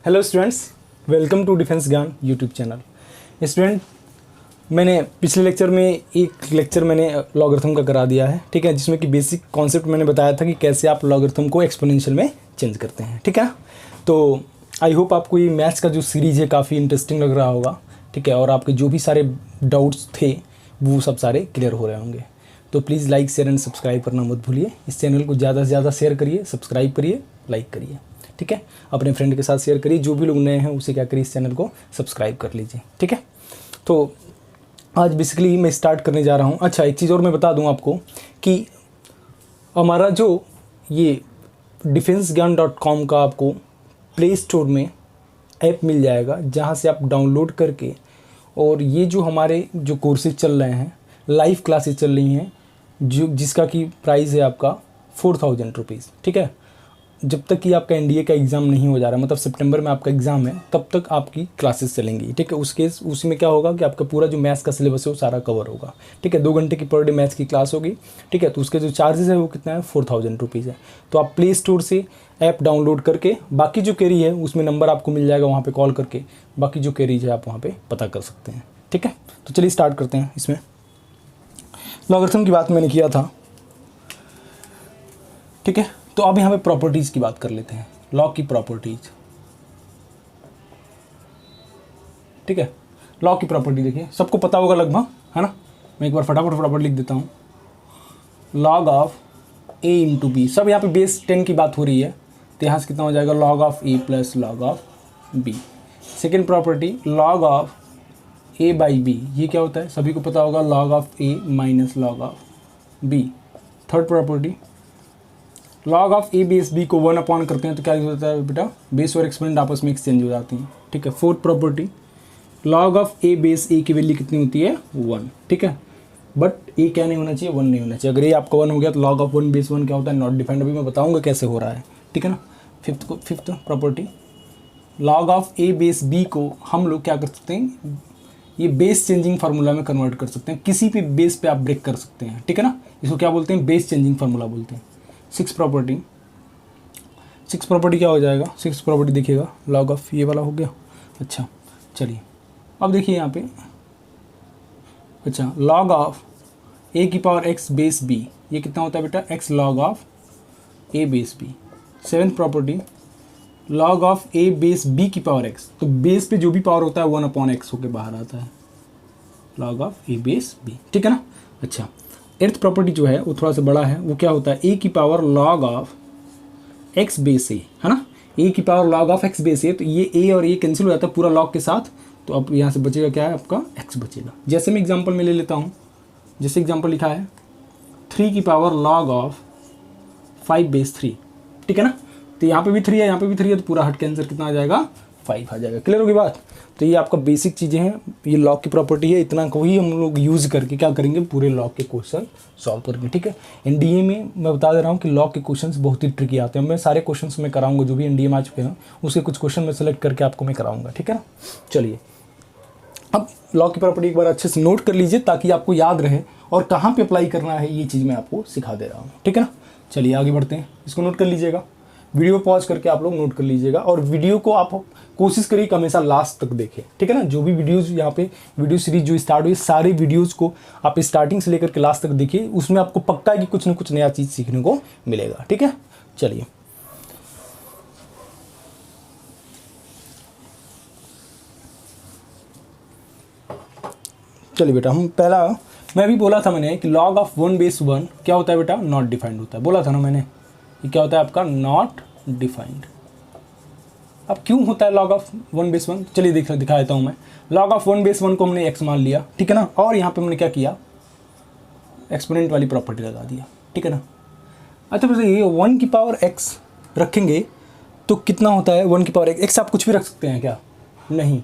Hello students, welcome to Defence Gyan YouTube channel. Student, मैंने पिछले lecture में एक लेक्चर मैंने लॉगरिथम का करा दिया है, ठीक है, जिसमें कि बेसिक कॉन्सेप्ट मैंने बताया था कि कैसे आप लॉगरिथम को एक्सपोनेंशियल में चेंज करते हैं, ठीक है। तो आई होप आपको ये मैथ्स का जो सीरीज़ है काफ़ी इंटरेस्टिंग लग रहा होगा, ठीक है, और आपके जो भी सारे डाउट्स थे वो सब सारे क्लियर हो रहे होंगे। तो please like share and subscribe करना मत भूलिए। इस चैनल को ज़्यादा से ज़्यादा शेयर करिए, सब्सक्राइब करिए, लाइक करिए, ठीक है। अपने फ्रेंड के साथ शेयर करिए, जो भी लोग नए हैं उसे क्या करिए, इस चैनल को सब्सक्राइब कर लीजिए, ठीक है। तो आज बेसिकली मैं स्टार्ट करने जा रहा हूँ। अच्छा, एक चीज़ और मैं बता दूँ आपको कि हमारा जो ये defenseGyan.com का आपको प्ले स्टोर में ऐप मिल जाएगा, जहाँ से आप डाउनलोड करके और ये जो हमारे जो कोर्सेज चल रहे हैं, लाइव क्लासेज चल रही हैं, जो जिसका कि प्राइस है आपका 4000 रुपीज़, ठीक है। जब तक कि आपका एनडीए का एग्ज़ाम नहीं हो जा रहा, मतलब सितंबर में आपका एग्ज़ाम है, तब तक आपकी क्लासेस चलेंगी, ठीक है। उसी में क्या होगा कि आपका पूरा जो मैथ्स का सिलेबस है वो सारा कवर होगा, ठीक है। 2 घंटे की पर डे मैथ्स की क्लास होगी, ठीक है। तो उसके जो चार्जेस है वो कितना है, 4000 रुपीज़ है। तो आप प्ले स्टोर से ऐप डाउनलोड करके बाकी जो क्वेरी है उसमें नंबर आपको मिल जाएगा, वहाँ पर कॉल करके बाकी जो क्वेरीज है आप वहाँ पर पता कर सकते हैं, ठीक है। तो चलिए स्टार्ट करते हैं। इसमें लॉगरिथम की बात मैंने किया था, ठीक है। तो अब यहाँ पे प्रॉपर्टीज़ की बात कर लेते हैं, लॉग की प्रॉपर्टीज़, ठीक है। लॉग की प्रॉपर्टी देखिए, सबको पता होगा लगभग, है ना। मैं एक बार फटाफट प्रॉपर्टी लिख देता हूँ। Log of A into b, सब यहाँ पे बेस 10 की बात हो रही है, तो यहाँ से कितना हो जाएगा, log of a plus log of b. Second property, log of A by b, ये क्या होता है सभी को पता होगा, log of a minus log of b. Third property, log of A base b को 1 अपॉन करते हैं तो क्या होता है बेटा, बेस और एक्सपोनेंट आपस में एक्सचेंज हो जाती हैं, ठीक है। Fourth property, log of A base A की वैल्यू कितनी होती है, 1, ठीक है। बट ए क्या नहीं होना चाहिए, 1 नहीं होना चाहिए। अगर ये आपका 1 हो गया तो लॉग ऑफ 1 बेस 1 क्या होता है, नॉट डिफाइंड। अभी मैं बताऊंगा कैसे हो रहा है, ठीक है ना। Fifth property, log of A base b को हम लोग क्या कर सकते हैं, ये बेस चेंजिंग फार्मूला में कन्वर्ट कर सकते हैं, किसी भी बेस पे आप ब्रेक कर सकते हैं, ठीक है ना। इसको क्या बोलते हैं, बेस चेंजिंग फार्मूला बोलते हैं। सिक्स प्रॉपर्टी क्या हो जाएगा, सिक्स प्रॉपर्टी देखिएगा, लॉग ऑफ ये वाला हो गया। अच्छा चलिए अब देखिए यहाँ पे, अच्छा लॉग ऑफ ए की पावर एक्स बेस बी, ये कितना होता है बेटा, x log of A base b. Seventh property, log of A base b की पावर एक्स, तो बेस पे जो भी पावर होता है 1 अपॉन एक्स होकर बाहर आता है, log of A base b, ठीक है ना। अच्छा एट्थ प्रॉपर्टी जो है वो थोड़ा सा बड़ा है, वो क्या होता है, ए की power log of X base A, है ना। ए की power log of X base A, तो ये ए और ए कैंसिल हो जाता है पूरा लॉग के साथ, तो अब यहाँ से बचेगा क्या है आपका, एक्स बचेगा। जैसे मैं एग्जांपल में ले लेता हूँ, जैसे एग्जांपल लिखा है 3 की पावर लॉग ऑफ 5 बेस 3, ठीक है ना। तो यहाँ पे भी 3 है, यहाँ पे भी 3 है, तो पूरा हट के आंसर कितना आ जाएगा, 5 आ जाएगा। क्लियर होगी बात। तो ये आपका बेसिक चीज़ें हैं, ये लॉग की प्रॉपर्टी है, इतना को ही हम लोग यूज़ करके क्या करेंगे, पूरे लॉग के क्वेश्चन सॉल्व करेंगे, ठीक है। एनडीए में मैं बता दे रहा हूँ कि लॉग के क्वेश्चंस बहुत ही ट्रिकी आते हैं। मैं सारे क्वेश्चंस मैं कराऊंगा, जो भी एनडीए में आ चुके हैं उसके कुछ क्वेश्चन मैं सेलेक्ट करके आपको मैं कराऊंगा, ठीक है ना। चलिए अब लॉग की प्रॉपर्टी एक बार अच्छे से नोट कर लीजिए ताकि आपको याद रहे और कहाँ पर अप्लाई करना है, ये चीज़ मैं आपको सिखा दे रहा हूँ, ठीक है ना। चलिए आगे बढ़ते हैं, इसको नोट कर लीजिएगा, वीडियो पॉज करके आप लोग नोट कर लीजिएगा, और वीडियो को आप कोशिश करिए कि हमेशा लास्ट तक देखें, ठीक है ना। जो भी वीडियोस यहाँ पे वीडियो सीरीज जो स्टार्ट हुई, सारे वीडियोस को आप स्टार्टिंग से लेकर के लास्ट तक देखिए, उसमें आपको पक्का है कि कुछ ना कुछ नया चीज़ सीखने को मिलेगा, ठीक है। चलिए चलिए बेटा, हम पहला मैं भी बोला था मैंने कि लॉग ऑफ 1 बेस 1 क्या होता है बेटा, नॉट डिफाइंड होता है, बोला था ना मैंने। ये क्या होता है आपका, नॉट डिफाइंड। अब क्यों होता है लॉग ऑफ 1 बेस 1, चलिए दिखा देता हूँ मैं। लॉग ऑफ 1 बेस 1 को हमने एक्स मान लिया, ठीक है ना, और यहाँ पे हमने क्या किया, एक्सपोनेंट वाली प्रॉपर्टी लगा दिया, ठीक है ना। अच्छा बस ये 1 की पावर एक्स रखेंगे तो कितना होता है, 1 की पावर एक्स आप कुछ भी रख सकते हैं क्या, नहीं।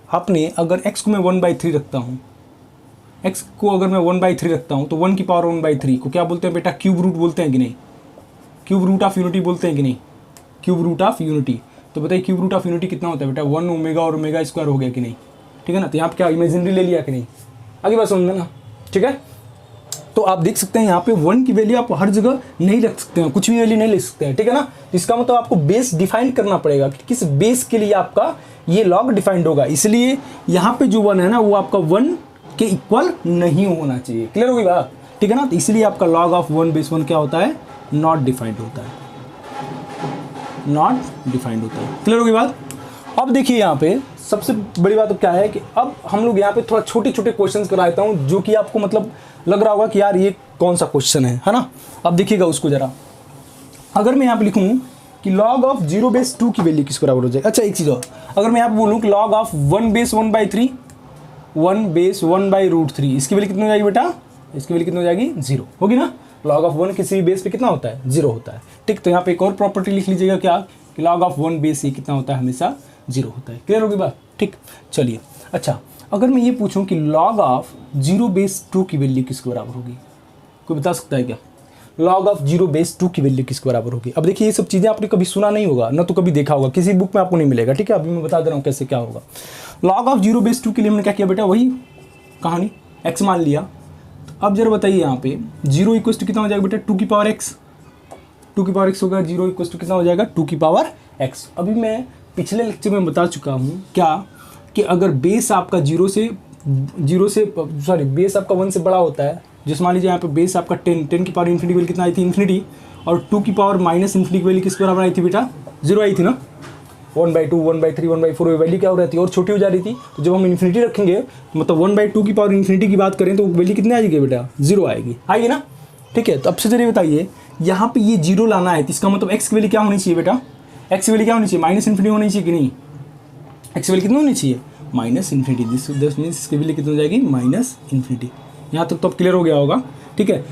आपने अगर एक्स को मैं 1/3 रखता हूँ, एक्स को अगर मैं 1/3 रखता हूँ, तो 1 की पावर 1/3 को क्या बोलते हैं बेटा, क्यूब रूट बोलते हैं कि नहीं, क्यूब रूट ऑफ यूनिटी बोलते हैं कि नहीं, क्यूब रूट ऑफ यूनिटी। तो बताइए क्यूब रूट ऑफ यूनिटी कितना होता है बेटा, 1 ओमेगा और ओमेगा स्क्वायर हो गया कि नहीं, ठीक है ना। तो यहाँ पे क्या इमेजिनरी ले लिया कि नहीं, आगे बात समझना ना, ठीक है। तो आप देख सकते हैं यहाँ पे 1 की वैल्यू आप हर जगह नहीं रख सकते हैं, कुछ भी वैल्यू नहीं ले सकते हैं, ठीक है ना। तो इसका मतलब आपको बेस डिफाइन करना पड़ेगा कि किस बेस के लिए आपका ये लॉग डिफाइंड होगा। इसलिए यहाँ पे जो 1 है ना वो आपका 1 के इक्वल नहीं होना चाहिए। क्लियर होगी बात, ठीक है ना। तो इसलिए आपका log ऑफ 1 बेस 1 क्या होता है, नॉट डिफाइंड होता है, नॉट डिफाइंड होता है। क्लियर होगी बात। अब देखिए यहाँ पे सबसे बड़ी बात तो क्या है कि अब हम लोग यहाँ पे थोड़ा छोटे छोटे क्वेश्चन कराता हूँ जो कि आपको मतलब लग रहा होगा कि यार ये कौन सा क्वेश्चन है ना। अब देखिएगा उसको जरा, अगर मैं यहाँ पे लिखूँ कि log ऑफ 0 बेस 2 की वैल्यू किस बराबर हो जाएगी। अच्छा एक चीज़ और, अगर मैं यहाँ पे बोलूँ कि log ऑफ 1 बेस 1/3 1 बेस 1/√3, इसकी वैल्यू कितनी हो जाएगी बेटा, इसकी वैल्यू कितनी हो जाएगी, 0 होगी ना। log ऑफ 1 किसी भी बेस पे कितना होता है, 0 होता है, ठीक। तो यहाँ पे एक और प्रॉपर्टी लिख लीजिएगा क्या, कि log ऑफ 1 बेस ये कितना होता है, हमेशा 0 होता है। क्लियर होगी बात, ठीक। चलिए अच्छा, अगर मैं ये पूछूं कि log ऑफ 0 बेस 2 की वैल्यू किसके बराबर होगी, कोई बता सकता है क्या। log ऑफ 0 बेस 2 की वैल्यू किसके बराबर होगी। अब देखिए ये सब चीज़ें आपने कभी सुना नहीं होगा ना, तो कभी देखा होगा, किसी बुक में आपको नहीं मिलेगा, ठीक है। अभी मैं बता दे रहा हूँ कैसे क्या होगा। log ऑफ 0 बेस 2 के लिए हमने क्या किया बेटा, वही कहानी x मान लिया। अब जरा बताइए यहाँ पे 0 इक्वल टू कितना हो जाएगा बेटा, 2 की पावर x, 2 की पावर x होगा, 0 इक्वल टू कितना हो जाएगा, 2 की पावर x। अभी मैं पिछले लेक्चर में बता चुका हूँ क्या, कि अगर बेस आपका बेस आपका 1 से बड़ा होता है, जैसे मान लीजिए यहाँ पे बेस आपका 10 की पावर इन्फिनिटी वैल्यू कितना आई थी, इन्फिनिटी, और 2 की पावर माइनस इन्फिनिटी वैल्यू किसके बराबर आई थी बेटा, 0 आई थी ना। 1/2 1/3 1/4 वैल्यू क्या हो रही थी, और छोटी हो जा रही थी। तो जब हम इन्फिनिटी रखेंगे मतलब 1/2 की पावर इन्फिनिटी की बात करें तो वैल्यू कितनी आएगी बेटा, 0 आएगी ना, ठीक है। तो अब से जरिए बताइए यहाँ पे ये 0 लाना है, तो इसका मतलब x की वैल्यू क्या होनी चाहिए बेटा, x की वैल्यू क्या होनी चाहिए, माइनस इन्फिनिटी होनी चाहिए कि नहीं, x की वैल्यू कितनी होनी चाहिए, माइनस इन्फिनिटी। दिस मीन्स इसकी वैल्यू कितनी हो जाएगी, माइनस इन्फिनिटी। यहाँ तक तो अब क्लियर हो गया होगा, ठीक है।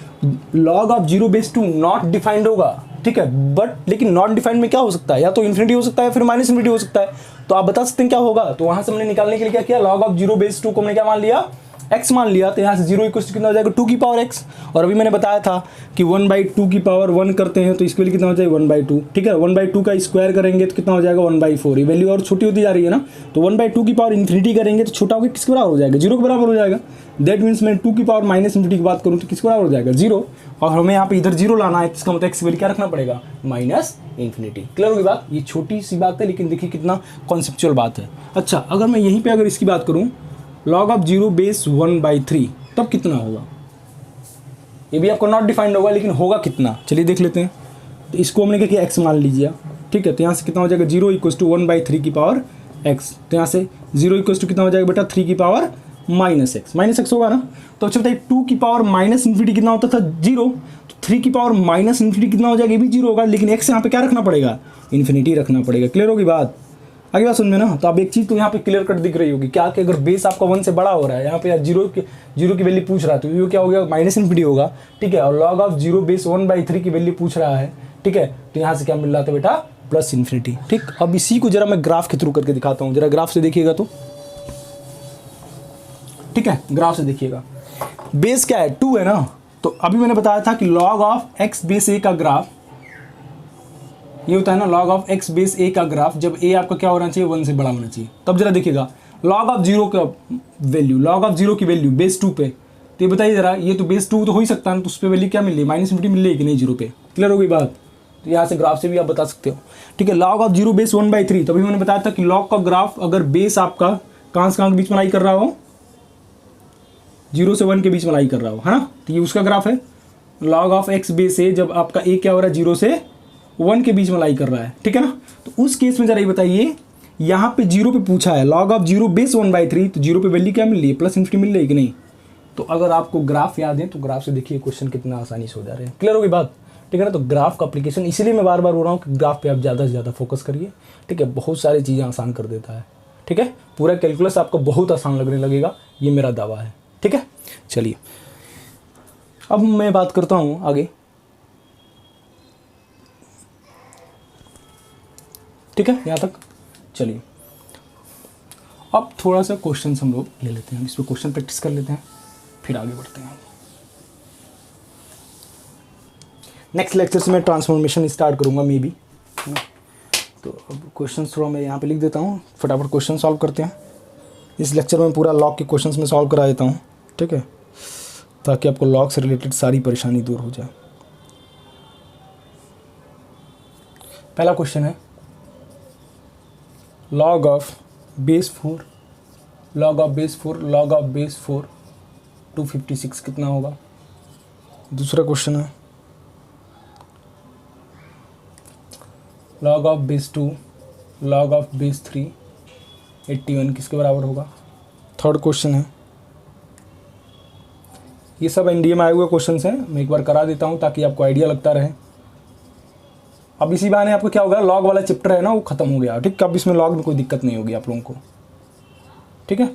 log of 0 base 2 not defined होगा, ठीक है, बट लेकिन नॉट डिफाइंड में क्या हो सकता है, या तो इन्फिनिटी हो सकता है फिर माइनस इन्फिनिटी हो सकता है। तो आप बता सकते हैं क्या होगा। तो वहां से हमने निकालने के लिए क्या किया, log ऑफ 0 बेस 2 को हमने क्या मान लिया, x मान लिया। तो यहाँ से 0 इक्वल टू कितना हो जाएगा, 2 की पावर x। और अभी मैंने बताया था कि 1/2 की पावर 1 करते हैं तो इसके लिए कितना हो जाएगा, 1/2, ठीक है। 1/2 का स्क्वायर करेंगे तो कितना हो जाएगा, 1/4। ये वैल्यू और छोटी होती जा रही है ना, तो 1/2 की पावर इन्फिनिटी करेंगे तो छोटा होकर किसके बराबर हो जाएगा, 0 के बराबर हो जाएगा। दैट मीन्स मैं 2 की पावर माइनस इन्फिनिटी की बात करूँ तो किसके बराबर हो जाएगा, 0। और हमें यहाँ पे इधर 0 लाना है, इसका मतलब x वैल्यू क्या रखना पड़ेगा, माइनस इन्फिनिटी। क्लियर होगी बात। ये छोटी सी बात है लेकिन देखिए कितना कॉन्सेप्चुअल बात है। अच्छा अगर मैं यहीं पे अगर इसकी बात करूँ log ऑफ 0 बेस 1/3 तब कितना होगा, ये भी आपको नॉट डिफाइंड होगा लेकिन होगा कितना, चलिए देख लेते हैं। तो इसको हमने क्या किया, x मान लीजिए, ठीक है। तो यहाँ से कितना हो जाएगा, 0 इक्वल टू 1/3 की पावर x। तो यहाँ से 0 इक्वल टू कितना हो जाएगा बेटा, 3 की पावर माइनस x होगा ना। तो अच्छा बताइए 2 की पावर माइनस इन्फिनिटी कितना होता था, 0। तो 3 की पावर माइनस इन्फिनिटी कितना हो जाएगा, ये भी 0 होगा, लेकिन x यहाँ पे क्या रखना पड़ेगा, इन्फिनिटी रखना पड़ेगा। क्लियर होगी बात, आगे बात समझ में ना। तो अब एक चीज़ तो यहाँ पे क्लियर कट दिख रही होगी क्या, कि अगर बेस आपका 1 से बड़ा हो रहा है, यहाँ पे 0 की वैल्यू पूछ रहा है तो ये क्या हो गया, माइनस इन्फिनिटी होगा, ठीक है। और log ऑफ 0 बेस 1/3 की वैल्यू पूछ रहा है, ठीक है। तो यहाँ से क्या मिल रहा था बेटा, प्लस इन्फिनिटी, ठीक। अब इसी को जरा मैं ग्राफ के थ्रू करके दिखाता हूँ, जरा ग्राफ से देखिएगा तो, ठीक है। ग्राफ से देखिएगा, बेस क्या है, 2 है ना। तो अभी मैंने बताया था कि log of x base a का ग्राफ ये होता है ना, log of x base a का ग्राफ जब a आपका क्या होना चाहिए, 1 से बड़ा होना चाहिए। तब जरा देखिएगा log ऑफ 0 का वैल्यू, log ऑफ 0 की वैल्यू बेस 2 पे, तो ये बताइए जरा, ये तो बेस 2 तो हो ही सकता है ना, तो उस पर वैल्यू क्या मिल रही है, माइनस इन्फिनिटी मिल रही है कि नहीं, 0 पे। क्लियर हो गई बात। तो यहाँ से ग्राफ से भी आप बता सकते हो, ठीक है। log ऑफ 0 बेस 1/3, तभी मैंने बताया था कि log का ग्राफ अगर बेस आपका कहाँ से कहाँ के बीच में लाई कर रहा हो, 0 से 1 के बीच में लाई कर रहा हो, है ना। तो ये उसका ग्राफ है। log of x base a जब आपका a क्या हो रहा है, 0 से 1 के बीच में लाई कर रहा है, ठीक है ना। तो उस केस में जरा ये बताइए, यहाँ पे 0 पे पूछा है log ऑफ 0 बेस 1/3, तो 0 पे वैल्यू क्या मिल रही है, प्लस इन्फिनिटी मिल रही है कि नहीं। तो अगर आपको ग्राफ याद है तो ग्राफ से देखिए क्वेश्चन कितना आसानी से हो जा रहे हैं। क्लियर होगी बात, ठीक है ना। तो ग्राफ का एप्लीकेशन इसीलिए मैं बार बार बोल रहा हूँ कि ग्राफ पे आप ज़्यादा से ज़्यादा फोकस करिए, ठीक है। बहुत सारी चीज़ें आसान कर देता है, ठीक है। पूरा कैलकुलस आपको बहुत आसान लगने लगेगा, ये मेरा दावा है, ठीक है। चलिए अब मैं बात करता हूँ आगे, ठीक है, यहाँ तक। चलिए अब थोड़ा सा क्वेश्चन हम लोग ले लेते हैं, इस पर क्वेश्चन प्रैक्टिस कर लेते हैं, फिर आगे बढ़ते हैं। नेक्स्ट लेक्चर से मैं ट्रांसफॉर्मेशन स्टार्ट करूँगा मे बी। तो अब क्वेश्चन थोड़ा मैं यहाँ पे लिख देता हूँ, फटाफट क्वेश्चन सॉल्व करते हैं। इस लेक्चर में पूरा लॉग के क्वेश्चन में सॉल्व करा देता हूँ, ठीक है। ताकि आपको लॉग से रिलेटेड सारी परेशानी दूर हो जाए। पहला क्वेश्चन है log of base 4 log of base 4 log of base 4 256 कितना होगा। दूसरा क्वेश्चन है log of base 2 log of base 3 81 किसके बराबर होगा। थर्ड क्वेश्चन है, ये सब एनडीए में आए हुए क्वेश्चंस हैं, मैं एक बार करा देता हूँ ताकि आपको आइडिया लगता रहे। अब इसी बहाने आपको क्या होगा, लॉग वाला चैप्टर है ना वो खत्म हो गया, ठीक। अब इसमें लॉग में कोई दिक्कत नहीं होगी आप लोगों को, ठीक है।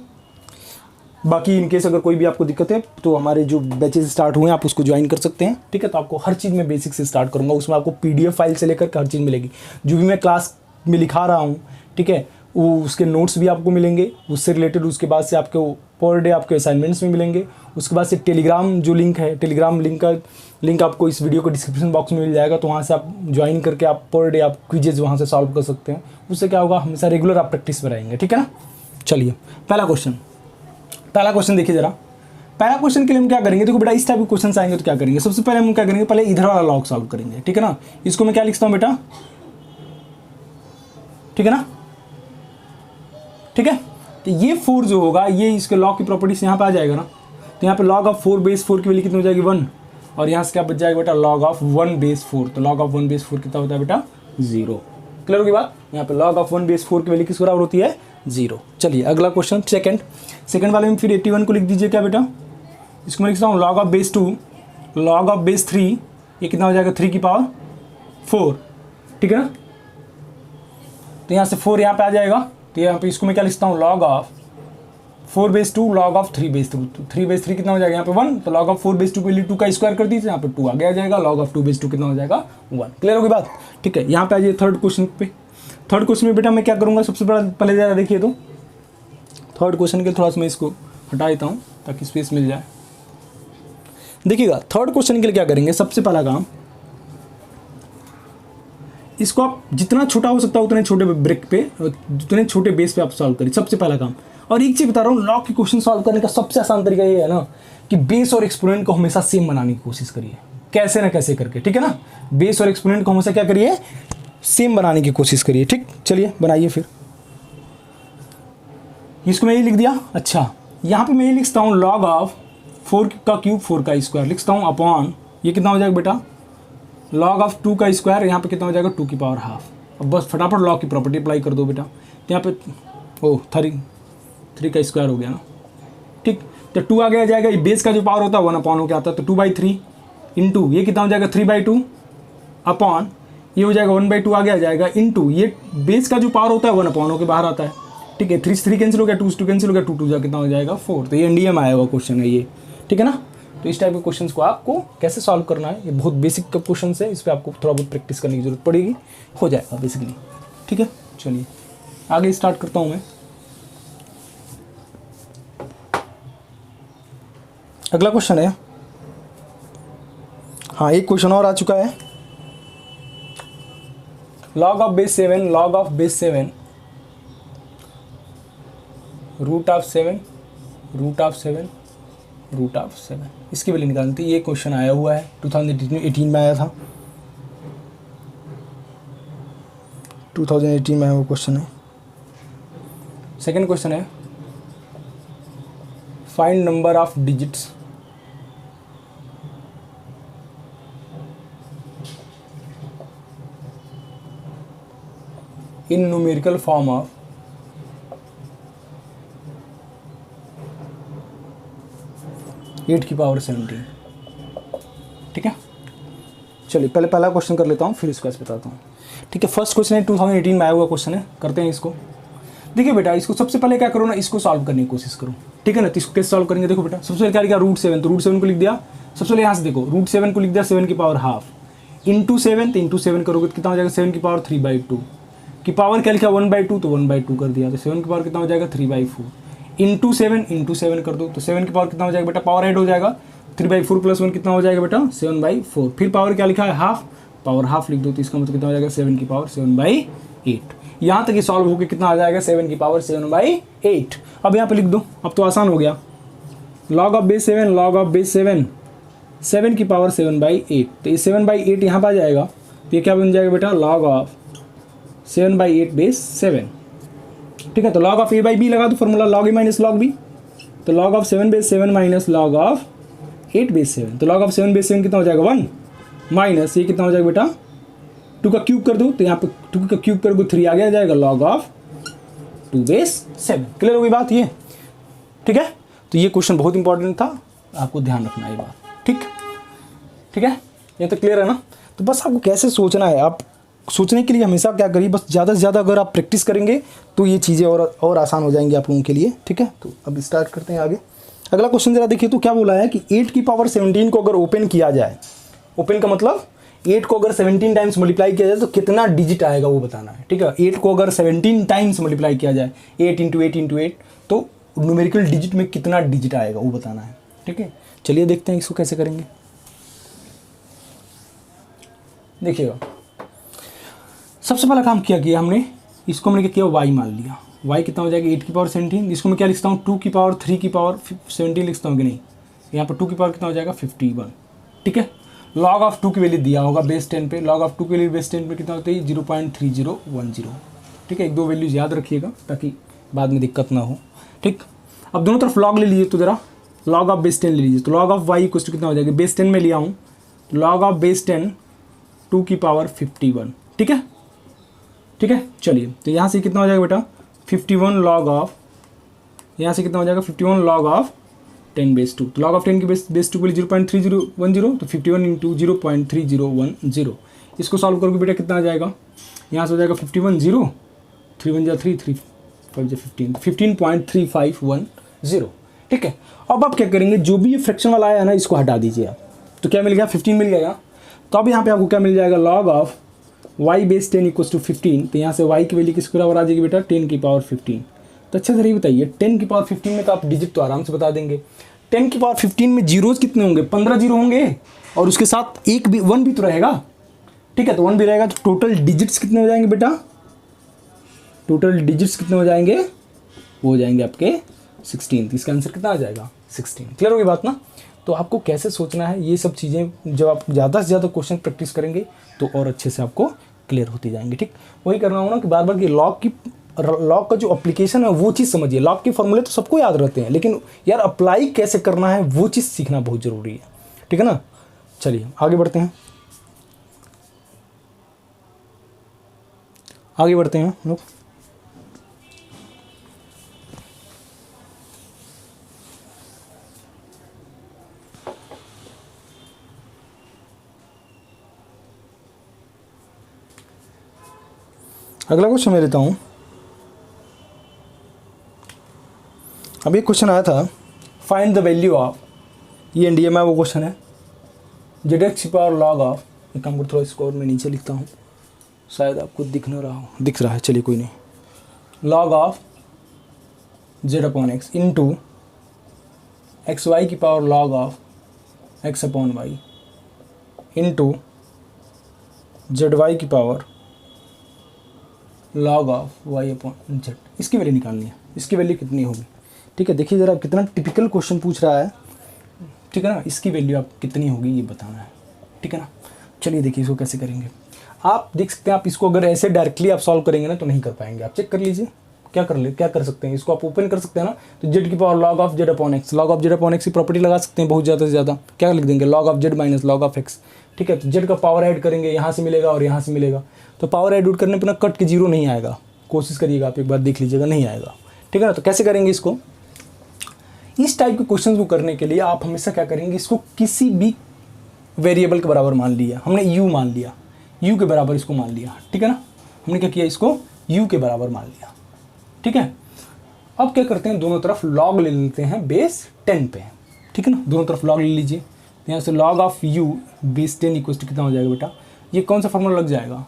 बाकी इनकेस अगर कोई भी आपको दिक्कत है तो हमारे जो बैचेस स्टार्ट हुए हैं आप उसको ज्वाइन कर सकते हैं, ठीक है। तो आपको हर चीज़ में बेसिक से स्टार्ट करूँगा, उसमें आपको पीडीएफ फाइल से लेकर हर चीज़ मिलेगी, जो भी मैं क्लास में लिखा रहा हूँ, ठीक है। वो उसके नोट्स भी आपको मिलेंगे उससे रिलेटेड। उसके बाद से आपको पर डे आपके असाइनमेंट्स में मिलेंगे। उसके बाद से टेलीग्राम जो लिंक है, टेलीग्राम लिंक आपको इस वीडियो के डिस्क्रिप्शन बॉक्स में मिल जाएगा, तो वहाँ से आप ज्वाइन करके आप पर डे आप क्विजेज वहाँ से सॉल्व कर सकते हैं। उससे क्या होगा, हमेशा रेगुलर आप प्रैक्टिस में रहेंगे, ठीक है ना। चलिए पहला क्वेश्चन देखिए जरा। पहला क्वेश्चन के लिए हम क्या करेंगे, देखो बेटा इस टाइप के क्वेश्चन आएंगे तो क्या करेंगे, सबसे पहले हम क्या करेंगे, पहले इधर वाला लॉग सॉल्व करेंगे, ठीक है ना। इसको मैं क्या लिखता हूँ बेटा, ठीक है ना, ठीक है। तो ये 4 जो होगा ये इसके लॉग की प्रॉपर्टीज यहाँ पे आ जाएगा ना, तो यहाँ पे log ऑफ 4 बेस 4 की वैल्यू कितनी हो जाएगी 1, और यहाँ से क्या बच जाएगा बेटा log ऑफ 1 बेस 4, तो log ऑफ 1 बेस 4 कितना होता है बेटा 0। क्लियर होगी बात। यहाँ पे log ऑफ 1 बेस 4 की वैल्यू किस बराबर होती है 0। चलिए अगला क्वेश्चन सेकंड वाले में फिर 81 को लिख दीजिए क्या बेटा, इसको मैं लिखता हूँ log of base 2 log of base 3, ये कितना हो जाएगा 3 की पावर 4, ठीक है ना। तो यहाँ से 4 यहाँ पे आ जाएगा, तो यहाँ पे इसको मैं क्या लिखता हूँ log of 4 base 2 log of 3 base 3, 3 base 3 कितना हो जाएगा यहाँ पे 1, तो log ऑफ 4 बेस 2 के लिए 2 का स्क्वायर कर दीजिए, यहाँ पे 2 आगे आ जाएगा, log ऑफ 2 बेस 2 कितना हो जाएगा 1। क्लियर होगी बात, ठीक है। यहाँ पे आ जाइए थर्ड क्वेश्चन पे। थर्ड क्वेश्चन में बेटा मैं क्या करूँगा, सबसे बड़ा पहले ज़रा देखिए तो थर्ड क्वेश्चन के थोड़ा सा मैं इसको हटा देता हूँ ताकि स्पेस मिल जाए। देखिएगा थर्ड क्वेश्चन के लिए क्या करेंगे, सबसे पहला काम, इसको आप जितना छोटा हो सकता है उतने छोटे ब्रेक पे, उतने छोटे बेस पे आप सॉल्व करिए, सबसे पहला काम। और एक चीज़ बता रहा हूँ, लॉग की क्वेश्चन सॉल्व करने का सबसे आसान तरीका ये है ना कि बेस और एक्सपोनेंट को हमेशा सेम बनाने की कोशिश करिए, कैसे ना कैसे करके, ठीक है ना। बेस और एक्सपोनेंट को हमेशा क्या करिए, सेम बनाने की कोशिश करिए, ठीक। चलिए बनाइए फिर, इसको मैं ये लिख दिया। अच्छा यहाँ पे मैं ये लिखता हूँ log ऑफ 4 का क्यूब 4 का स्क्वायर लिखता हूँ अपॉन, ये कितना हो जाएगा बेटा log ऑफ 2 का स्क्वायर, यहाँ पे कितना हो जाएगा 2 की पावर हाफ। अब बस फटाफट लॉग की प्रॉपर्टी अप्लाई कर दो बेटा, तो यहाँ पे 3 का स्क्वायर हो गया ना, ठीक। तो 2 आगे आ जाएगा, ये बेस का जो पावर होता है 1 अपॉन हो क्या आता है, तो 2/3 इंटू ये कितना हो जाएगा 3/2 अपॉन ये हो जाएगा 1/2 आगे आ जाएगा इंटू ये बेस का जो पावर होता है 1 अपॉन होकर बाहर आता है, ठीक है। 3 कैंसिल हो गया, 2 कैंसिल हो गया, 2 जा कितना हो जाएगा 4। तो ये एनडीए में आया हुआ क्वेश्चन है ये, ठीक है ना। तो इस टाइप के क्वेश्चंस को आपको कैसे सॉल्व करना है, ये बहुत बेसिक का क्वेश्चन है, इस पर आपको थोड़ा बहुत प्रैक्टिस करने की जरूरत पड़ेगी, हो जाएगा बेसिकली, ठीक है। चलिए आगे स्टार्ट करता हूँ मैं। अगला क्वेश्चन है, हाँ एक क्वेश्चन और आ चुका है, log of base 7 log of base 7 root of 7 root of 7 root of 7, इसकी वैल्यू निकालनी थी। ये क्वेश्चन आया हुआ है 2018 में आया था, 2018 में आया हुआ क्वेश्चन है। सेकंड क्वेश्चन है find number of digits in numerical form of 8 की पावर 17, ठीक है। चलिए पहले पहला क्वेश्चन कर लेता हूँ फिर इसको बताता हूँ, ठीक है। फर्स्ट क्वेश्चन है 2018 में आया हुआ क्वेश्चन है, करते हैं इसको। देखिए बेटा इसको सबसे पहले क्या करो ना, इसको सॉल्व करने की कोशिश करो, ठीक है ना। तो इसको कैसे सॉल्व करेंगे, देखो बेटा सबसे पहले क्या लिखा √7, तो √7 को लिख दिया। सबसे पहले यहाँ से देखो √7 को लिख दिया 7 की पावर हाफ इंटू 7, तो इंटू 7 करोगे तो कितना हो जाएगा 7 की पावर 3/2 की पावर क्या लिखा 1/2, तो 1/2 कर दिया, तो 7 की पावर कितना हो जाएगा 3/4 इंटू 7 कर दो, तो 7 की पावर कितना हो जाएगा बेटा, पावर ऐड हो जाएगा 3/4 + 1 कितना हो जाएगा बेटा 7/4। फिर पावर क्या लिखा है हाफ, पावर हाफ लिख दो, तो इसका मतलब कितना हो जाएगा 7 की पावर 7/8। यहाँ तक ये सॉल्व होकर कितना आ जाएगा 7 की पावर 7/8। अब यहाँ पे लिख दो, अब तो आसान हो गया, log of base 7, log of base 7, 7 की पावर 7/8, तो ये 7/8 यहाँ पर आ जाएगा, तो ये क्या बन जाएगा बेटा, लॉग ऑफ 7/8 बेस 7। ठीक है, तो लॉग ऑफ a/b लगा दो formula, log a minus log b, तो log of 7 base 7 minus log of 8 base 7, तो लॉग ऑफ 7 बेस 7 कितना हो जाएगा 1, माइनस ये कितना हो जाएगा बेटा 2 का क्यूब कर दो, तो यहाँ पे 2 का क्यूब करोगे 3 आगे आ जाएगा, लॉग ऑफ 2 बेस 7। क्लियर हो गई बात ये? ठीक है, तो ये क्वेश्चन बहुत इंपॉर्टेंट था, आपको ध्यान रखना है ये बात। ठीक है, ये तो क्लियर है ना? तो बस आपको कैसे सोचना है, आप सोचने के लिए हमेशा क्या करिए, बस ज़्यादा से ज़्यादा अगर आप प्रैक्टिस करेंगे तो ये चीज़ें और आसान हो जाएंगी आप लोगों के लिए। ठीक है, तो अब स्टार्ट करते हैं आगे। अगला क्वेश्चन जरा देखिए, तो क्या बोला है कि 8 की पावर 17 को अगर ओपन किया जाए, ओपन का मतलब 8 को अगर 17 टाइम्स मल्टीप्लाई किया जाए तो कितना डिजिट आएगा वो बताना है। ठीक है, 8 को अगर 17 टाइम्स मल्टीप्लाई किया जाए, 8 × 8 × 8, तो न्यूमेरिकल डिजिट में कितना डिजिट आएगा वो बताना है। ठीक है, चलिए देखते हैं इसको कैसे करेंगे। देखिएगा, सबसे पहला काम क्या किया हमने, इसको हमने क्या किया, y मान लिया। y कितना हो जाएगा 8 की पावर 17, इसको मैं क्या लिखता हूँ 2 की पावर 3 की पावर 17 लिखता हूँ कि नहीं, यहाँ पर 2 की पावर कितना हो जाएगा 51। ठीक है, लॉग ऑफ 2 की वैल्यू दिया होगा बेस 10 पे, लॉग ऑफ 2 की वैल्यू बेस 10 पे कितना होती है 0.3010। ठीक है, एक दो वैल्यूज याद रखिएगा ताकि बाद में दिक्कत ना हो। ठीक, अब दोनों तरफ लॉग ले लीजिए, तो ज़रा लॉग ऑफ बेस 10 ले लीजिए, तो log of y equal to कितना हो जाएगा, बेस 10 में लिया हूँ, लॉग ऑफ बेस 10 2 की पावर 51। ठीक है, ठीक है, चलिए, तो यहाँ से कितना हो जाएगा बेटा 51 लॉग ऑफ, यहाँ से कितना हो जाएगा 51 लॉग ऑफ 10 बेस 2, तो लॉग ऑफ 10 की बेस 2 के लिए 0.3010, तो 51 × 0.3010, इसको सॉल्व करोगे बेटा कितना आ जाएगा, यहाँ से हो जाएगा 51 0, 3 1 3 3 5 15, 15.3510। ठीक है, अब आप क्या करेंगे, जो भी ये फ्रैक्शन वाला आया ना इसको हटा दीजिए आप, तो क्या मिल गया 15 मिल गया। तो अब यहाँ पे आपको क्या मिल जाएगा, log of y base 10 equal to 15, तो यहाँ से y की वैल्यू किसके बराबर आ जाएगी बेटा 10 की पावर 15। तो अच्छा सर ये बताइए 10 की पावर 15 में तो आप डिजिट तो आराम से बता देंगे, 10 की पावर 15 में जीरोज कितने होंगे, 15 जीरो होंगे, और उसके साथ एक भी 1 भी तो रहेगा। ठीक है, तो 1 भी रहेगा, तो टोटल डिजिट्स कितने हो जाएंगे बेटा, टोटल डिजिट्स कितने हो जाएंगे, वो हो जाएंगे आपके 16। तो इसका आंसर कितना आ जाएगा 16। क्लियर होगी बात ना? तो आपको कैसे सोचना है ये सब चीज़ें, जब आप ज़्यादा से ज़्यादा क्वेश्चन प्रैक्टिस करेंगे तो और अच्छे से आपको क्लियर होती जाएंगे। ठीक, वही करना होगा ना कि बार बार कि लॉग का जो एप्लीकेशन है वो चीज़ समझिए। लॉग के फॉर्मूले तो सबको याद रहते हैं, लेकिन यार अप्लाई कैसे करना है वो चीज़ सीखना बहुत ज़रूरी है। ठीक है ना, चलिए आगे बढ़ते हैं, आगे बढ़ते हैं हम लोग। अगला क्वेश्चन मैं लेता हूँ। अब एक क्वेश्चन आया था, फाइंड द वैल्यू ऑफ, ये एनडीए में वो क्वेश्चन है, जेड की पावर लॉग ऑफ, एक काम थोड़ा इसको और मैं नीचे लिखता हूँ, शायद आपको दिख ना रहा हो, दिख रहा है, चलिए कोई नहीं, log of z/x into X Y की power log of x/y into z/y की पावर लॉग ऑफ y/z। इसकी वैल्यू निकालनी है, इसकी वैल्यू कितनी होगी। ठीक है, देखिए ज़रा कितना टिपिकल क्वेश्चन पूछ रहा है। ठीक है ना, इसकी वैल्यू आप कितनी होगी ये बताना है। ठीक है ना, चलिए देखिए इसको कैसे करेंगे। आप देख सकते हैं, आप इसको अगर ऐसे डायरेक्टली आप सॉल्व करेंगे ना तो नहीं कर पाएंगे। आप चेक कर लीजिए क्या कर सकते हैं, इसको आप ओपन कर सकते हैं ना, तो जेड की power log of z/x, log of z/x की प्रॉपर्टी लगा सकते हैं बहुत ज़्यादा से ज़्यादा। क्या लिख देंगे, log of z minus log of x। ठीक है, तो जेड का पावर ऐड करेंगे, यहाँ से मिलेगा और यहाँ से मिलेगा, तो पावर ऐड करने पर ना कट के जीरो नहीं आएगा, कोशिश करिएगा आप एक बार देख लीजिएगा, नहीं आएगा। ठीक है ना, तो कैसे करेंगे इसको, इस टाइप के क्वेश्चन को करने के लिए आप हमेशा क्या करेंगे, इसको किसी भी वेरिएबल के बराबर मान लिया, हमने u मान लिया, u के बराबर इसको मान लिया। ठीक है ना, हमने क्या किया, इसको u के बराबर मान लिया। ठीक है, अब क्या करते हैं, दोनों तरफ लॉग ले लेते हैं बेस 10 पे। ठीक है ना, दोनों तरफ लॉग ले लीजिए, यहाँ से log of u base 10 equal to कितना हो जाएगा बेटा, ये कौन सा फॉर्मूला लग जाएगा,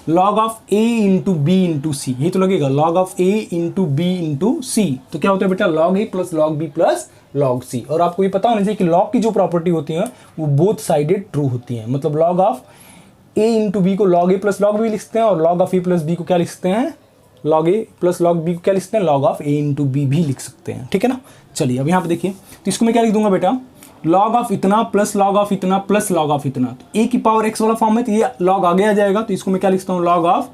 log of a into B into C, यही तो लगेगा, log of a into B into C. तो क्या होता है बेटा, log a plus log b plus log c। और आपको ये पता होना चाहिए कि लॉग की जो प्रॉपर्टी होती है वो बोथ साइडेड ट्रू होती है, मतलब log of a into B को log a plus log b लिख सकते हैं, और log of a plus b को क्या लिख सकते हैं, log A plus log B को क्या लिख सकते हैं, log of A into B भी लिख सकते हैं, ठीक है ना। चलिए अब यहाँ पे देखिए, तो इसको मैं क्या लिख दूंगा बेटा, लॉग ऑफ इतना प्लस लॉग ऑफ इतना प्लस लॉग ऑफ इतना। तो ए की पावर एक्स वाला फॉर्म है तो ये लॉग आगे आ जाएगा, तो इसको मैं क्या लिखता हूँ, log of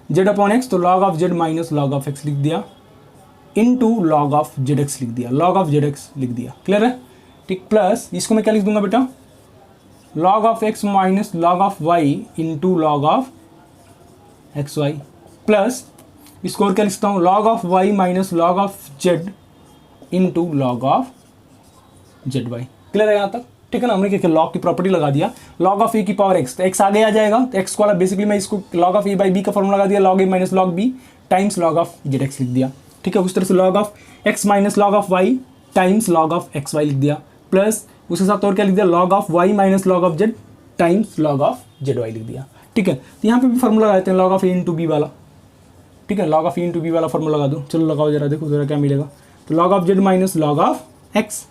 Z upon X, तो log of Z minus log of X लिख दिया, into log of Z X लिख दिया, लॉग ऑफ जेड एक्स लिख दिया, क्लियर है, ठीक। प्लस इसको मैं क्या लिख दूंगा बेटा, log of x minus log of Y into log of x y, plus इसको और क्या लिखता हूँ, log of Y minus log of Z into log of Z y, clear है यहाँ तक, ठीक है ना। हमने क्या किया, लॉग की प्रॉपर्टी लगा दिया, लॉग ऑफ ए की पावर एक्स, तो एक्स आगे आ जाएगा, तो एक्स वाला बेसिकली मैं इसको log of A by B का फॉर्मूला लगा दिया, log A minus log B times log of Z X लिख दिया, ठीक है। उस तरह से log of x minus log of Y times log of x Y लिख दिया, प्लस उसके साथ और क्या लिख दिया, log of Y minus log of Z times log of Z Y लिख दिया, ठीक है। तो यहाँ पे भी फॉर्मूला लगाते हैं log of A into B वाला, ठीक है, log of A into B वाला फॉर्मूला लगा दो, चलो लगाओ जरा, देखो जरा क्या मिलेगा, तो log of Z minus log of X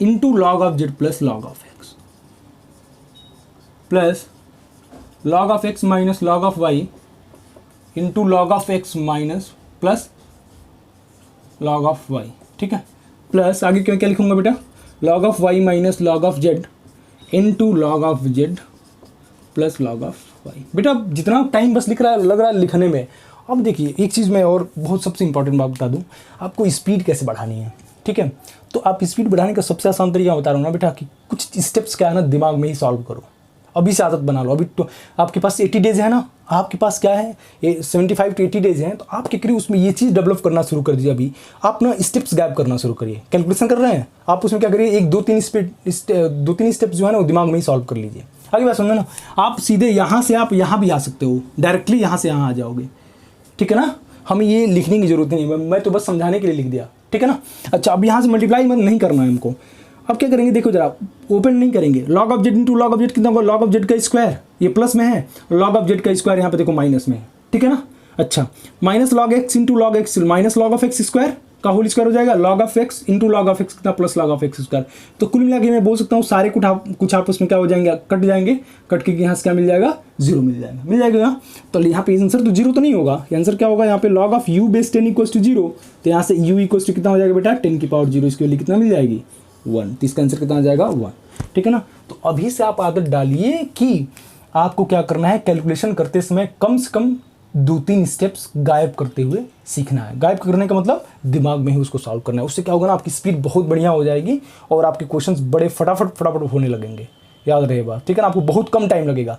into log of Z plus log of X, plus log of x minus log of Y into log of x minus plus log of Y, ठीक है। Plus आगे क्या क्या लिखूंगा बेटा, log of Y minus log of Z into log of Z plus log of Y. बेटा जितना time बस लिख रहा है लग रहा है लिखने में। अब देखिए एक चीज़ मैं और बहुत सबसे इंपॉर्टेंट बात बता दूं, आपको स्पीड कैसे बढ़ानी है, ठीक है। तो आप स्पीड बढ़ाने का सबसे आसान तरीका बता रहा हूँ ना बेटा, कि कुछ स्टेप्स क्या है ना, दिमाग में ही सॉल्व करो, अभी से आदत बना लो। अभी तो आपके पास 80 डेज है ना, आपके पास क्या है, ये 75 to 80 डेज हैं, तो आप क्या करिए उसमें ये चीज़ डेवलप करना शुरू कर दीजिए। अभी आप ना स्टेप्स गैप करना शुरू करिए, कैलकुलेशन कर रहे हैं आप, उसमें क्या करिए, एक दो तीन स्टेप्स जो है ना वो दिमाग में ही सॉल्व कर लीजिए। आगे बात समझो ना, आप सीधे यहाँ से आप यहाँ भी आ सकते हो, डायरेक्टली यहाँ से यहाँ आ जाओगे, ठीक है ना। हमें ये लिखने की जरूरत नहीं है, मैं तो बस समझाने के लिए लिख दिया, ठीक है ना। अच्छा अब यहाँ से मल्टीप्लाई नहीं करना है हमको, अब क्या करेंगे, देखो जरा, ओपन नहीं करेंगे, log of Z into log of Z कितना होगा, लॉग ऑफ जेड का स्क्वायर, ये प्लस में है, लॉग ऑफ जेड का स्क्वायर यहाँ पे देखो माइनस में है, ठीक है ना। अच्छा minus log X into log X minus log of X square का होल स्क्वायर हो जाएगा, log of X into log of X कितना plus log of X square. तो कुल मिला के मैं बोल सकता हूँ सारे कुछ आपस में क्या हो जाएंगे, कट जाएंगे, कट के यहाँ से क्या मिल जाएगा, जीरो मिल जाएगा। तो यहाँ पे आंसर तो जीरो तो नहीं होगा, आंसर क्या होगा, यहाँ पे log of U base 10 equal to zero, तो यहाँ से यू इक्वल टू कितना हो जाएगा बेटा, 10 की पावर जीरो, इसके लिए कितना मिल जाएगी 1, तो इसका आंसर कितना आ जाएगा 1, ठीक है ना। तो अभी से आप आदत डालिए कि आपको क्या करना है, कैलकुलेशन करते समय कम से कम 2-3 स्टेप्स गायब करते हुए सीखना है। गायब करने का मतलब दिमाग में ही उसको सॉल्व करना है। उससे क्या होगा ना, आपकी स्पीड बहुत बढ़िया हो जाएगी और आपके क्वेश्चंस बड़े फटाफट होने लगेंगे। याद रहे बात, ठीक है ना। आपको बहुत कम टाइम लगेगा,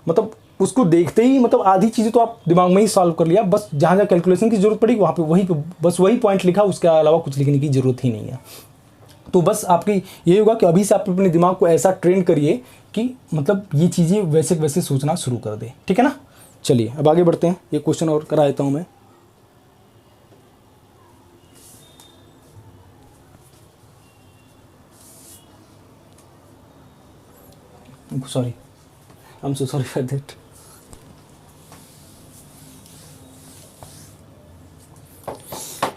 मतलब उसको देखते ही मतलब आधी चीज़ें तो आप दिमाग में ही सॉल्व कर लिया। बस जहाँ जहाँ कैलकुलेशन की जरूरत पड़ी वहाँ पे बस वही पॉइंट लिखा, उसके अलावा कुछ लिखने की जरूरत ही नहीं है। तो बस आपकी ये होगा कि अभी से आप अपने दिमाग को ऐसा ट्रेन करिए कि मतलब ये चीज़ें वैसे वैसे सोचना शुरू कर दे, ठीक है ना। चलिए अब आगे बढ़ते हैं, ये क्वेश्चन और करा देता हूँ मैं। Sorry, I am so sorry for that.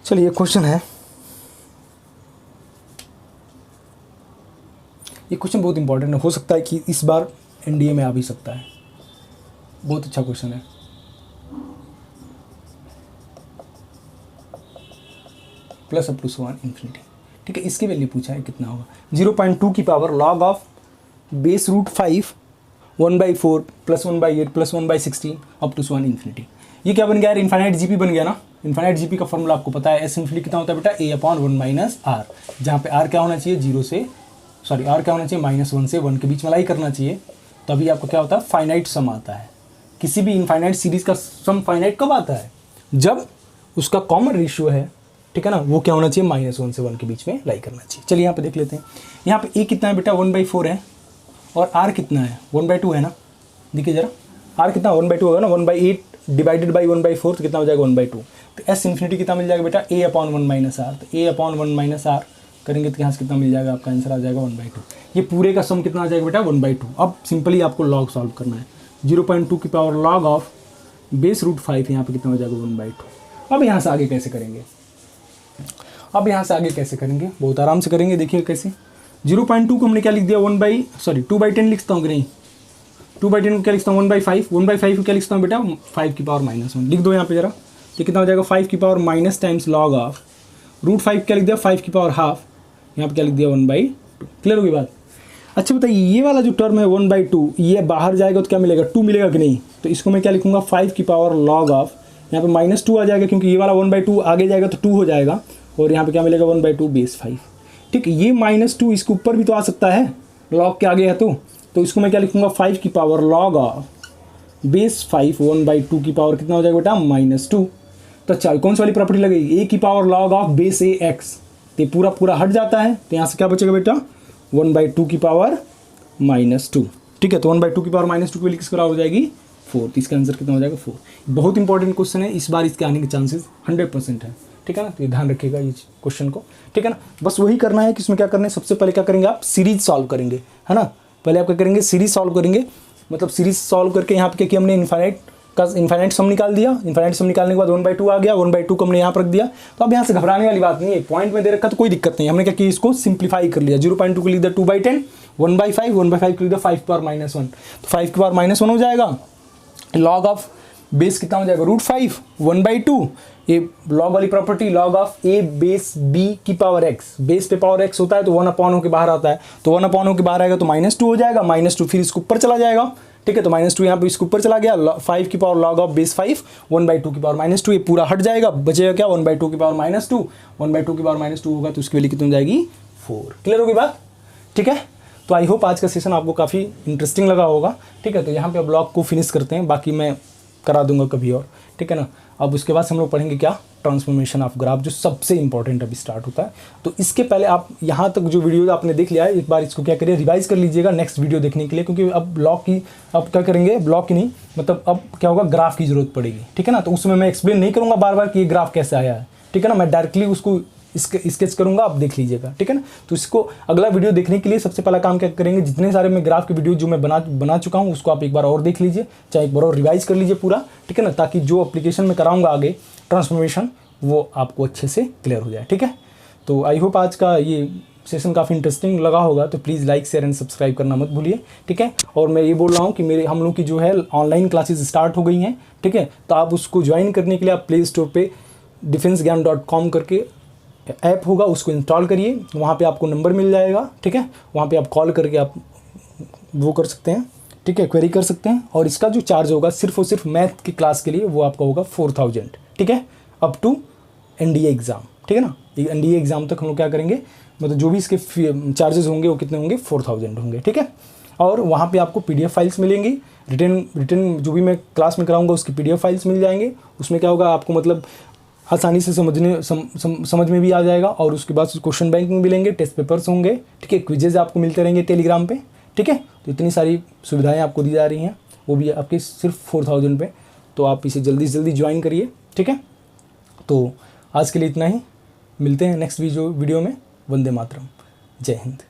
चलिए ये क्वेश्चन है, ये क्वेश्चन बहुत इंपॉर्टेंट है, हो सकता है कि इस बार एनडीए में आ भी सकता है। बहुत अच्छा क्वेश्चन है। प्लस अप टू 1 इन्फिनिटी, ठीक है। इसके वैल्यू पूछा है कितना होगा, 0.2 की power log of base root 5 1/4 plus 1/8 plus 1/16 up to 1 infinity. ये क्या बन गया यार, इनफाइनाइट जीपी बन गया ना। इनफाइनाइट जीपी का फॉर्मूला आपको पता है, एस इन्फिनिटी कितना होता है बेटा, a/1 - r, जहाँ पे r क्या होना चाहिए, r क्या होना चाहिए, -1 से 1 के बीच में लाई करना चाहिए, तभी आपको क्या होता है, फाइनाइट सम आता है। किसी भी इनफाइनाइट सीरीज का सम फाइनाइट कब आता है, जब उसका कॉमन रेशियो है, ठीक है ना, वो क्या होना चाहिए, -1 से 1 के बीच में लाई करना चाहिए। चलिए यहाँ पे देख लेते हैं, यहाँ पे a कितना है बेटा 1/4 है और r कितना है 1/2 है ना। देखिए जरा r कितना 1/2 होगा ना, 1/8 डिवाइडेड बाई 1/4 तो कितना हो जाएगा 1/2। तो s इन्फिनिटी कितना मिल जाएगा बेटा, a/1 - r, तो a/1 - r करेंगे तो यहाँ से कितना मिल जाएगा, आपका आंसर आ जाएगा 1/2। ये पूरे का सम कितना आ जाएगा बेटा 1/2। अब सिंपली आपको लॉग सॉल्व करना है, 0.2 की power log of base root 5 यहाँ पे कितना हो जाएगा 1/2। अब यहाँ से आगे कैसे करेंगे, बहुत आराम से करेंगे। देखिए कैसे, 0.2 को हमने क्या लिख दिया 2/10 लिखता हूँ कि नहीं, 2/10 को क्या लिखता हूँ 1/5 को क्या लिखता हूँ बेटा 5 की पावर -1 लिख दो यहाँ पे जरा। ये कितना हो जाएगा 5 की power minus times log of root 5 क्या लिख दिया 5 की पावर हाफ, यहाँ पे क्या लिख दिया 1/2। क्लियर होगी बात। अच्छा बताइए ये वाला जो टर्म है 1/2 ये बाहर जाएगा तो क्या मिलेगा 2 मिलेगा कि नहीं, तो इसको मैं क्या लिखूंगा 5 की पावर लॉग ऑफ, यहाँ पे -2 आ जाएगा क्योंकि ये वाला 1/2 आगे जाएगा तो 2 हो जाएगा, और यहाँ पे क्या मिलेगा 1/2 बेस 5। ठीक, ये -2 इसके ऊपर भी तो आ सकता है लॉग के आगे है तो इसको मैं क्या लिखूंगा 5 की पावर लॉग ऑफ बेस 5 1/2 की पावर कितना हो जाएगा बेटा -2। तो अच्छा कौन सी वाली प्रॉपर्टी लगेगी, a की power log of base a x, तो पूरा पूरा हट जाता है, तो यहाँ से क्या बचेगा बेटा 1/2 की पावर -2। ठीक है, तो 1/2 की पावर -2 की वैल्यू किस बराबर हो जाएगी 4, तो इसका आंसर कितना हो जाएगा 4। बहुत इंपॉर्टेंट क्वेश्चन है, इस बार इसके आने के चांसेस 100% है। ठीक है ना, तो ये ध्यान रखिएगा ये क्वेश्चन को। ठीक है ना, बस वही करना है कि इसमें क्या करना है, सबसे पहले क्या करेंगे आप सीरीज सॉल्व करेंगे, है ना। पहले आप क्या करेंगे सीरीज सॉल्व करेंगे, मतलब सीरीज सॉल्व करके यहाँ पे क्या किया हमने इनफाइनाइट सम निकाल दिया। इनफाइनाइट सम निकालने के बाद 1/2 आ गया, 1/2 को हमने यहाँ पर रख दिया। तो अब यहाँ से घबराने वाली बात नहीं है, पॉइंट में दे रखा तो कोई दिक्कत नहीं। हमने क्या किया इसको सिंप्लीफाई कर लिया, 0.2 को लिख दिया 2/10, 1/5, 1/5 को लिख दिया 5 की पावर -1, तो 5 की पावर -1 हो जाएगा। लॉग ऑफ बेस कितना हो जाएगा √5 1/2, ये लॉग वाली property log of a base b की पावर x, बेस पे पावर x होता है तो 1/, होकर बाहर आता है, तो 1/, होकर बाहर आएगा तो -2 हो जाएगा, -2 फिर इसके ऊपर चला जाएगा। ठीक है, तो -2 यहाँ पे इसके ऊपर चला गया, 5 की पावर लॉग ऑफ बेस 5 1/2 की पावर -2, ये पूरा हट जाएगा, बचेगा क्या 1/2 की पावर -2, 1/2 की पावर -2 होगा तो उसकी वैल्यू कितनी हो जाएगी 4। क्लियर होगी बात। ठीक है, तो आई होप आज का सेशन आपको काफ़ी इंटरेस्टिंग लगा होगा। ठीक है, तो यहाँ पे अब ब्लॉग को फिनिश करते हैं, बाकी मैं करा दूंगा कभी और। ठीक है ना, अब उसके बाद हम लोग पढ़ेंगे क्या ट्रांसफॉर्मेशन ऑफ ग्राफ, जो सबसे इंपॉर्टेंट अभी स्टार्ट होता है। तो इसके पहले आप यहाँ तक जो वीडियो आपने देख लिया है, एक बार इसको क्या करिए रिवाइज कर लीजिएगा नेक्स्ट वीडियो देखने के लिए, क्योंकि अब ब्लॉग की अब क्या करेंगे, ब्लॉग की नहीं मतलब अब क्या होगा ग्राफ की जरूरत पड़ेगी। ठीक है ना, तो उसमें मैं एक्सप्लेन नहीं करूँगा बार बार कि ये ग्राफ कैसे आया है। ठीक है ना, मैं डायरेक्टली उसको स्केच करूंगा, आप देख लीजिएगा। ठीक है ना, तो इसको अगला वीडियो देखने के लिए सबसे पहला काम क्या करेंगे, जितने सारे मैं ग्राफ के वीडियो जो मैं बना चुका हूं उसको आप एक बार और देख लीजिए, चाहे एक बार और रिवाइज कर लीजिए पूरा। ठीक है ना, ताकि जो एप्लीकेशन में कराऊंगा आगे ट्रांसफॉर्मेशन वो आपको अच्छे से क्लियर हो जाए। ठीक है, तो आई होप आज का ये सेशन काफ़ी इंटरेस्टिंग लगा होगा, तो please like share and subscribe करना मत भूलिए। ठीक है, और मैं ये बोल रहा हूँ कि हम लोग की जो है ऑनलाइन क्लासेस स्टार्ट हो गई हैं। ठीक है, तो आप उसको ज्वाइन करने के लिए आप प्ले स्टोर पर defensegyan.com करके ऐप होगा, उसको इंस्टॉल करिए, वहाँ पे आपको नंबर मिल जाएगा। ठीक है, वहाँ पे आप कॉल करके आप वो कर सकते हैं। ठीक है, क्वेरी कर सकते हैं, और इसका जो चार्ज होगा सिर्फ और सिर्फ मैथ की क्लास के लिए वो आपका होगा 4000। ठीक है, अप टू NDA एग्ज़ाम। ठीक है ना, NDA एग्ज़ाम तक हम लोग क्या करेंगे, मतलब जो भी इसके चार्जेस होंगे वो कितने होंगे 4000 होंगे। ठीक है, और वहाँ पे आपको PDF फाइल्स मिलेंगी, रिटर्न जो भी मैं क्लास में कराऊंगा उसकी PDF फाइल्स मिल जाएंगे। उसमें क्या होगा आपको मतलब आसानी से समझ में भी आ जाएगा, और उसके बाद क्वेश्चन बैंक में मिलेंगे, टेस्ट पेपर्स होंगे। ठीक है, क्विजेज आपको मिलते रहेंगे टेलीग्राम पे। ठीक है, तो इतनी सारी सुविधाएं आपको दी जा रही हैं, वो भी आपके सिर्फ 4000 पे, तो आप इसे जल्दी से जल्दी ज्वाइन करिए। ठीक है, तो आज के लिए इतना ही, मिलते हैं नेक्स्ट वीडियो में। वंदे मातरम, जय हिंद।